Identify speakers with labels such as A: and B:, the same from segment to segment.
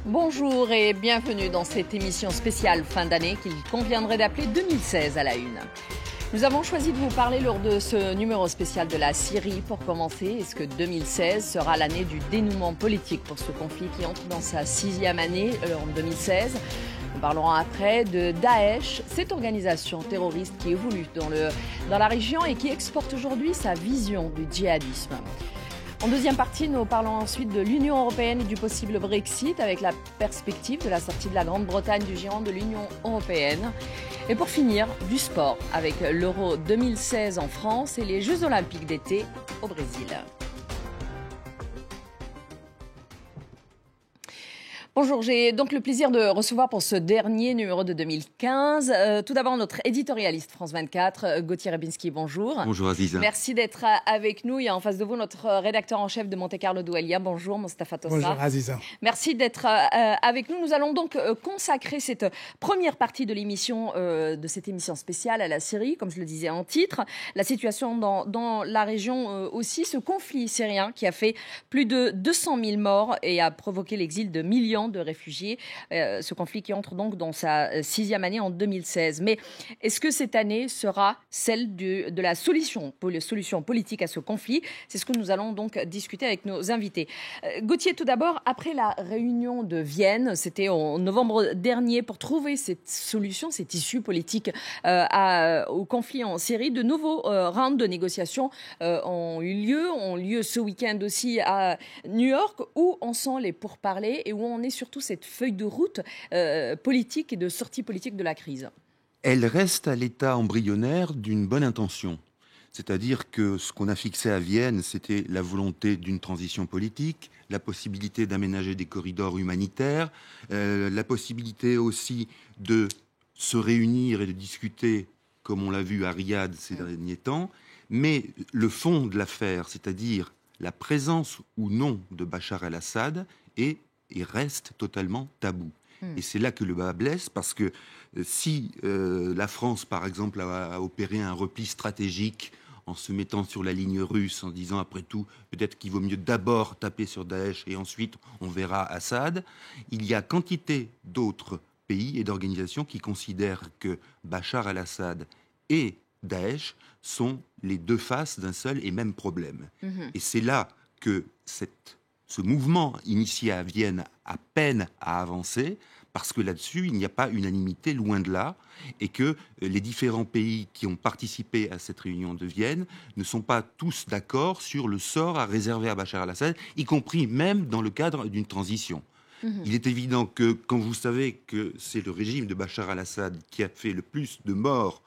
A: Bonjour et bienvenue dans cette émission spéciale fin d'année qu'il conviendrait d'appeler 2016 à la une. Nous avons choisi de vous parler lors de ce numéro spécial de la Syrie. Pour commencer, est-ce que 2016 sera l'année du dénouement politique pour ce conflit qui entre dans sa 6e année en 2016 ? Nous parlerons après de Daesh, cette organisation terroriste qui évolue dans la région et qui exporte aujourd'hui sa vision du djihadisme. En deuxième partie, nous parlons ensuite de l'Union européenne et du possible Brexit avec la perspective de la sortie de la Grande-Bretagne du giron de l'Union européenne. Et pour finir, du sport avec l'Euro 2016 en France et les Jeux olympiques d'été au Brésil. Bonjour, j'ai donc le plaisir de recevoir pour ce dernier numéro de 2015, tout d'abord notre éditorialiste France 24, Gauthier Rebinski, bonjour.
B: Bonjour Aziza.
A: Merci d'être avec nous. Il y a en face de vous notre rédacteur en chef de Monte Carlo Doualiya. Bonjour Mostafa Tossa.
C: Bonjour Aziza.
A: Merci d'être avec nous. Nous allons donc consacrer cette première partie de l'émission, de cette émission spéciale à la Syrie, comme je le disais en titre. La situation dans la région aussi, ce conflit syrien qui a fait plus de 200 000 morts et a provoqué l'exil de millions de réfugiés, ce conflit qui entre donc dans sa 6e année en 2016. Mais est-ce que cette année sera celle de la solution politique à ce conflit ? C'est ce que nous allons donc discuter avec nos invités. Gauthier, tout d'abord, après la réunion de Vienne, c'était en novembre dernier, pour trouver cette solution, cette issue politique au conflit en Syrie, de nouveaux rounds de négociations ont eu lieu ce week-end aussi à New York, où on sent les pourparlers et où on est surtout cette feuille de route politique et de sortie politique de la crise.
B: Elle reste à l'état embryonnaire d'une bonne intention. C'est-à-dire que ce qu'on a fixé à Vienne, c'était la volonté d'une transition politique, la possibilité d'aménager des corridors humanitaires, la possibilité aussi de se réunir et de discuter, comme on l'a vu à Riyad ces derniers temps. Mais le fond de l'affaire, c'est-à-dire la présence ou non de Bachar el-Assad, est et reste totalement tabou. Et c'est là que le bas blesse, parce que si la France, par exemple, a opéré un repli stratégique en se mettant sur la ligne russe, en disant, après tout, peut-être qu'il vaut mieux d'abord taper sur Daesh et ensuite on verra Assad, il y a quantité d'autres pays et d'organisations qui considèrent que Bachar el-Assad et Daesh sont les deux faces d'un seul et même problème. Et c'est là que ce mouvement initié à Vienne a peine à avancer, parce que là-dessus, il n'y a pas unanimité, loin de là, et que les différents pays qui ont participé à cette réunion de Vienne ne sont pas tous d'accord sur le sort à réserver à Bachar el-Assad, y compris même dans le cadre d'une transition. Il est évident que quand vous savez que c'est le régime de Bachar el-Assad qui a fait le plus de morts,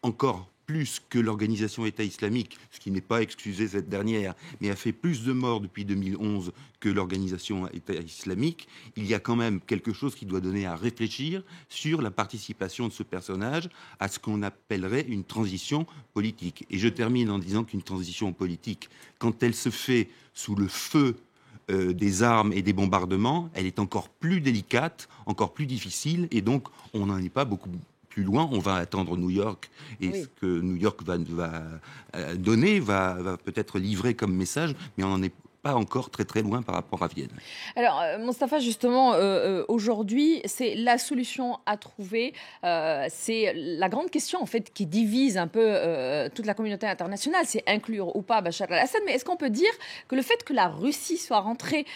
B: encore plus que l'organisation État islamique, ce qui n'est pas excusé cette dernière, mais a fait plus de morts depuis 2011 que l'organisation État islamique, il y a quand même quelque chose qui doit donner à réfléchir sur la participation de ce personnage à ce qu'on appellerait une transition politique. Et je termine en disant qu'une transition politique, quand elle se fait sous le feu des armes et des bombardements, elle est encore plus délicate, encore plus difficile, et donc on n'en est pas beaucoup plus loin. On va attendre New York, et ce que New York va donner, va peut-être livrer comme message, mais on n'en est pas encore très très loin par rapport à Vienne.
A: Alors, Mostafa, justement, aujourd'hui, c'est la solution à trouver. C'est la grande question, en fait, qui divise un peu toute la communauté internationale. C'est inclure ou pas Bachar el-Assad. Mais est-ce qu'on peut dire que le fait que la Russie soit rentrée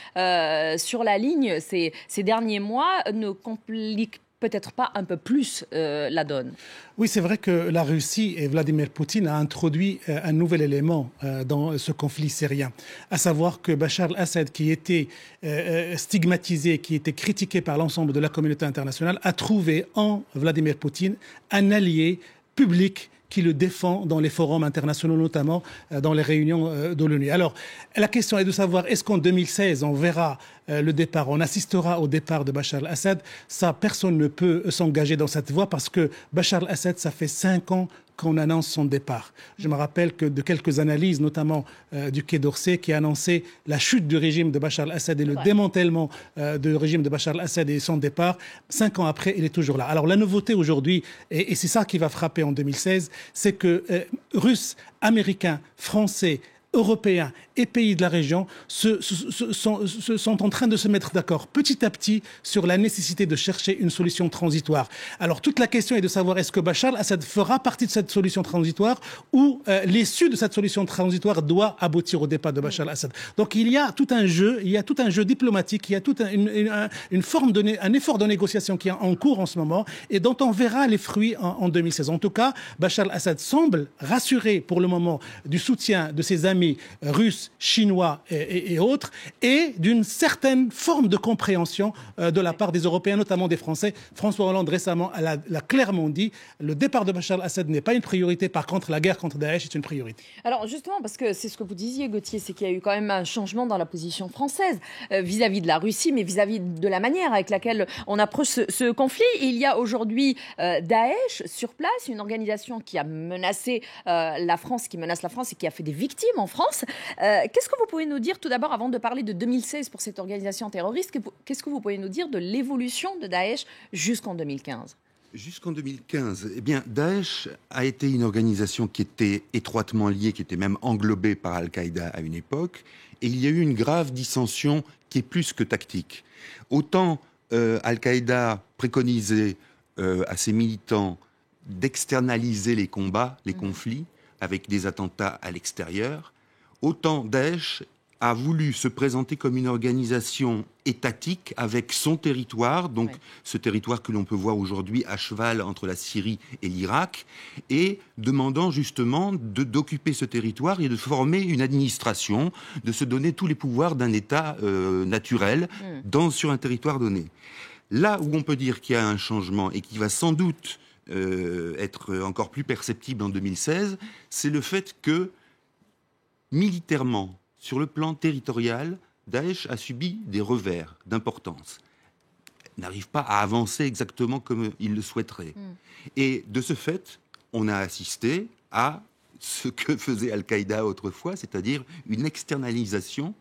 A: sur la ligne ces derniers mois ne complique peut-être pas un peu plus la donne?
C: Oui, c'est vrai que la Russie et Vladimir Poutine a introduit un nouvel élément dans ce conflit syrien, à savoir que Bachar el-Assad, qui était stigmatisé, qui était critiqué par l'ensemble de la communauté internationale, a trouvé en Vladimir Poutine un allié public qui le défend dans les forums internationaux, notamment dans les réunions de l'ONU. Alors, la question est de savoir, est-ce qu'en 2016, on verra le départ, on assistera au départ de Bachar el-Assad? Ça, personne ne peut s'engager dans cette voie, parce que Bachar el-Assad, ça fait 5 ans qu'on annonce son départ. Je me rappelle que de quelques analyses, notamment du Quai d'Orsay, qui a annoncé la chute du régime de Bachar el-Assad et le démantèlement du régime de Bachar el-Assad et son départ. 5 ans après, il est toujours là. Alors la nouveauté aujourd'hui, et c'est ça qui va frapper en 2016, c'est que Russes, Américains, Français, européens et pays de la région sont en train de se mettre d'accord petit à petit sur la nécessité de chercher une solution transitoire. Alors toute la question est de savoir est-ce que Bachar al-Assad fera partie de cette solution transitoire ou l'issue de cette solution transitoire doit aboutir au départ de Bachar al-Assad. Donc il y a tout un jeu, diplomatique, il y a tout un effort de négociation qui est en cours en ce moment et dont on verra les fruits en 2016. En tout cas, Bachar al-Assad semble rassuré pour le moment du soutien de ses amis russes, chinois et autres, et d'une certaine forme de compréhension de la part des Européens, notamment des Français. François Hollande récemment l'a clairement dit, le départ de Bachar al-Assad n'est pas une priorité, par contre la guerre contre Daesh est une priorité.
A: Alors justement, parce que c'est ce que vous disiez Gauthier, c'est qu'il y a eu quand même un changement dans la position française vis-à-vis de la Russie, mais vis-à-vis de la manière avec laquelle on approche ce conflit. Il y a aujourd'hui Daesh sur place, une organisation qui a menacé la France, qui menace la France et qui a fait des victimes en France. Qu'est-ce que vous pouvez nous dire tout d'abord, avant de parler de 2016 pour cette organisation terroriste, qu'est-ce que vous pouvez nous dire de l'évolution de Daesh jusqu'en 2015 ?
B: Jusqu'en 2015, eh bien, Daesh a été une organisation qui était étroitement liée, qui était même englobée par Al-Qaïda à une époque, et il y a eu une grave dissension qui est plus que tactique. Autant Al-Qaïda préconisait à ses militants d'externaliser les combats, les conflits, avec des attentats à l'extérieur, autant Daesh a voulu se présenter comme une organisation étatique avec son territoire, donc ce territoire que l'on peut voir aujourd'hui à cheval entre la Syrie et l'Irak, et demandant justement d'occuper ce territoire et de former une administration, de se donner tous les pouvoirs d'un État naturel sur un territoire donné. Là où on peut dire qu'il y a un changement et qui va sans doute être encore plus perceptible en 2016, c'est le fait que militairement, sur le plan territorial, Daesh a subi des revers d'importance. N'arrive pas à avancer exactement comme il le souhaiterait. Et de ce fait, on a assisté à ce que faisait Al-Qaïda autrefois, c'est-à-dire une externalisation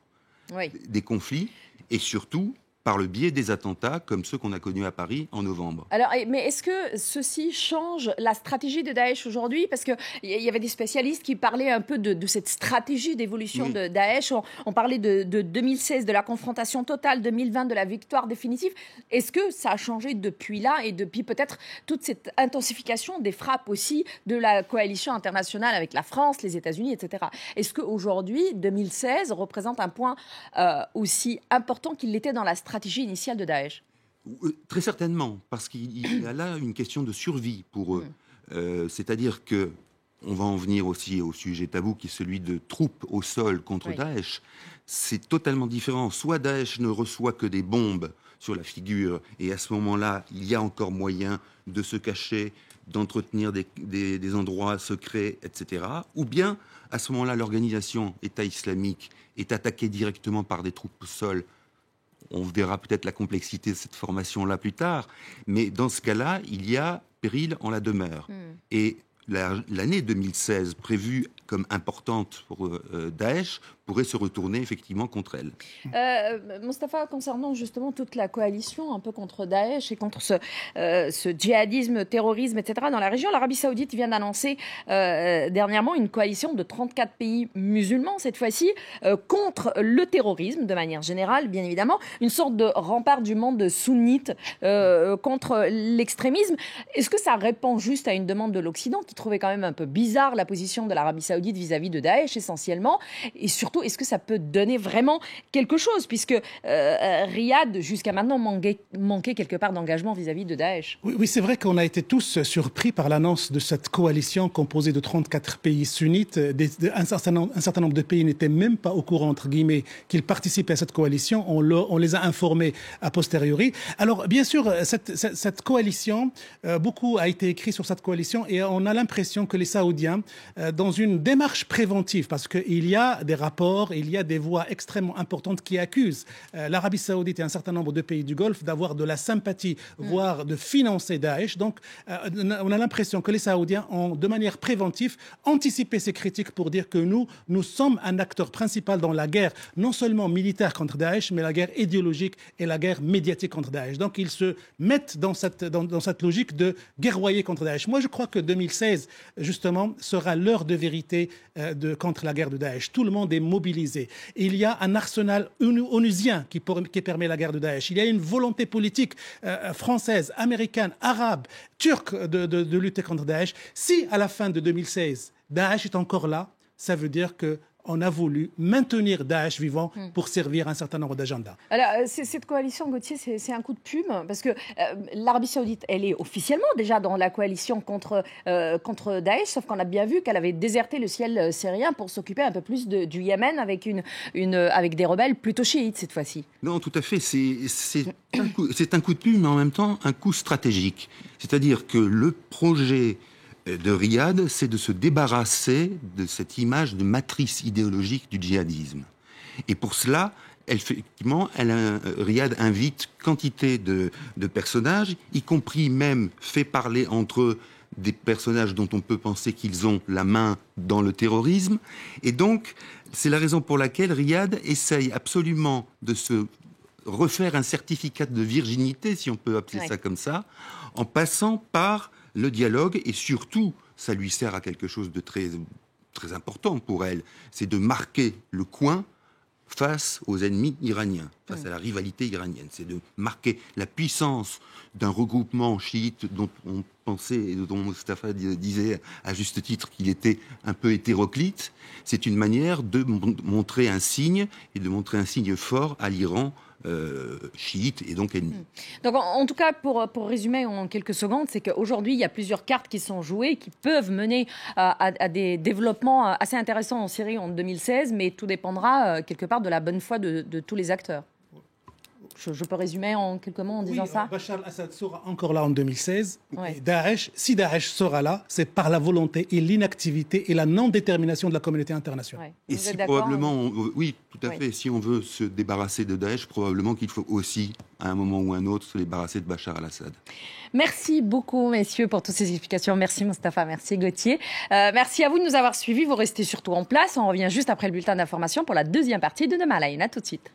B: des conflits et surtout par le biais des attentats comme ceux qu'on a connus à Paris en novembre.
A: Alors, mais est-ce que ceci change la stratégie de Daesh aujourd'hui ? Parce qu'il y avait des spécialistes qui parlaient un peu de cette stratégie d'évolution de Daesh. On parlait de 2016, de la confrontation totale, 2020, de la victoire définitive. Est-ce que ça a changé depuis là et depuis peut-être toute cette intensification des frappes aussi de la coalition internationale avec la France, les États-Unis, etc. Est-ce qu'aujourd'hui, 2016 représente un point aussi important qu'il l'était dans la stratégie initiale de Daesh ?
B: Très certainement, parce qu'il y a là une question de survie pour eux. C'est-à-dire que on va en venir aussi au sujet tabou qui est celui de troupes au sol contre Daesh. C'est totalement différent. Soit Daesh ne reçoit que des bombes sur la figure et à ce moment-là, il y a encore moyen de se cacher, d'entretenir des endroits secrets, etc. Ou bien, à ce moment-là, l'organisation État islamique est attaquée directement par des troupes au sol. On verra peut-être la complexité de cette formation-là plus tard. Mais dans ce cas-là, il y a péril en la demeure. Et l'année 2016, prévue comme importante pour Daesh, pourrait se retourner effectivement contre elle.
A: Moustapha, concernant justement toute la coalition un peu contre Daesh et contre ce djihadisme, terrorisme, etc. dans la région, l'Arabie Saoudite vient d'annoncer dernièrement une coalition de 34 pays musulmans, cette fois-ci, contre le terrorisme de manière générale, bien évidemment, une sorte de rempart du monde sunnite contre l'extrémisme. Est-ce que ça répond juste à une demande de l'Occident qui trouvait quand même un peu bizarre la position de l'Arabie Saoudite vis-à-vis de Daesh essentiellement, et surtout est-ce que ça peut donner vraiment quelque chose, puisque Riyad, jusqu'à maintenant, manquait quelque part d'engagement vis-à-vis de Daesh.
C: Oui, c'est vrai qu'on a été tous surpris par l'annonce de cette coalition composée de 34 pays sunnites. Un certain nombre de pays n'étaient même pas au courant, entre guillemets, qu'ils participaient à cette coalition. On les a informés a posteriori. Alors, bien sûr, cette coalition, beaucoup a été écrit sur cette coalition, et on a l'impression que les Saoudiens, dans une démarche préventive, parce qu'il y a des rapports, il y a des voix extrêmement importantes qui accusent l'Arabie Saoudite et un certain nombre de pays du Golfe d'avoir de la sympathie, voire de financer Daesh. Donc, on a l'impression que les Saoudiens ont, de manière préventive, anticipé ces critiques pour dire que nous sommes un acteur principal dans la guerre, non seulement militaire contre Daesh, mais la guerre idéologique et la guerre médiatique contre Daesh. Donc, ils se mettent dans cette logique de guerroyer contre Daesh. Moi, je crois que 2016 2016, justement, sera l'heure de vérité contre la guerre de Daesh. Tout le monde est mobilisé. Il y a un arsenal onusien qui permet la guerre de Daesh. Il y a une volonté politique française, américaine, arabe, turque de lutter contre Daesh. Si, à la fin de 2016, Daesh est encore là, ça veut dire qu'on a voulu maintenir Daesh vivant pour servir un certain nombre d'agendas.
A: Alors, cette coalition, Gauthier, c'est un coup de pub, parce que l'Arabie Saoudite, elle est officiellement déjà dans la coalition contre Daesh, sauf qu'on a bien vu qu'elle avait déserté le ciel syrien pour s'occuper un peu plus du Yémen avec des rebelles plutôt chiites cette fois-ci.
B: Non, tout à fait. C'est un coup de pub, mais en même temps un coup stratégique. C'est-à-dire que le projet de Riyad, c'est de se débarrasser de cette image de matrice idéologique du djihadisme. Et pour cela, effectivement, Riyad invite quantité de personnages, y compris même fait parler entre eux des personnages dont on peut penser qu'ils ont la main dans le terrorisme. Et donc, c'est la raison pour laquelle Riyad essaye absolument de se refaire un certificat de virginité, si on peut appeler ça comme ça, en passant par le dialogue, et surtout, ça lui sert à quelque chose de très, très important pour elle, c'est de marquer le coin face aux ennemis iraniens, face à la rivalité iranienne. C'est de marquer la puissance d'un regroupement chiite dont on pensait, et dont Mustapha disait à juste titre qu'il était un peu hétéroclite. C'est une manière de montrer un signe, et de montrer un signe fort à l'Iran chiite et donc ennemi.
A: Donc en tout cas, pour résumer en quelques secondes, c'est qu'aujourd'hui, il y a plusieurs cartes qui sont jouées, qui peuvent mener à des développements assez intéressants en Syrie en 2016, mais tout dépendra quelque part de la bonne foi de tous les acteurs. Je peux résumer en quelques mots en disant ça.
C: Bachar al-Assad sera encore là en 2016. Et Daesh, si Daesh sera là, c'est par la volonté et l'inactivité et la non-détermination de la communauté internationale.
B: Et si probablement, oui, tout à fait, si on veut se débarrasser de Daesh, probablement qu'il faut aussi, à un moment ou un autre, se débarrasser de Bachar al-Assad.
A: Merci beaucoup, messieurs, pour toutes ces explications. Merci, Mustapha. Merci, Gauthier. Merci à vous de nous avoir suivis. Vous restez surtout en place. On revient juste après le bulletin d'information pour la deuxième partie de Demain Line. À tout de suite.